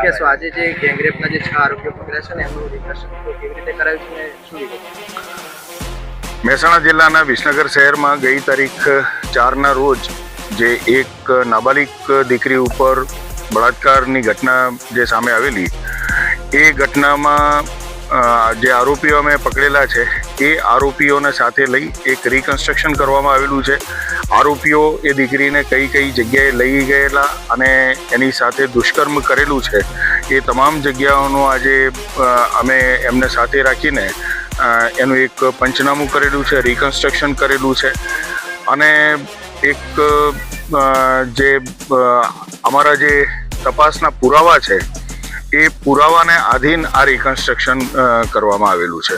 કહેશો આજે જે ગેંગરેપના જે 6 આરોપીઓ પકડ્યા છે ને એમનું રિકન્સ્ટ્રક્શન કેવી રીતે કરાયું છે ને શું વિગત? મહેસાણા જિલ્લાના વિસનગર શહેરમાં ગઈ તારીખ 4ના રોજ જે એક નાબાલિગ દીકરી ઉપર બળાત્કારની ઘટના જે સામે આવેલી, એ ઘટનામાં જે આરોપીઓ અમે પકડેલા છે એ આરોપીઓને સાથે લઈ એક રિકન્સ્ટ્રક્શન કરવામાં આવેલું છે. આરોપીઓ એ દીકરીને કઈ કઈ જગ્યાએ લઈ ગયેલા અને એની સાથે દુષ્કર્મ કરેલું છે એ તમામ જગ્યાઓનું આજે અમે એમને સાથે રાખીને એનું એક પંચનામું કરેલું છે, રિકન્સ્ટ્રક્શન કરેલું છે. અને એક જે અમારા જે તપાસના પુરાવા છે એ પુરાવાને આધીન આ રિકન્સ્ટ્રક્શન કરવામાં આવેલું છે.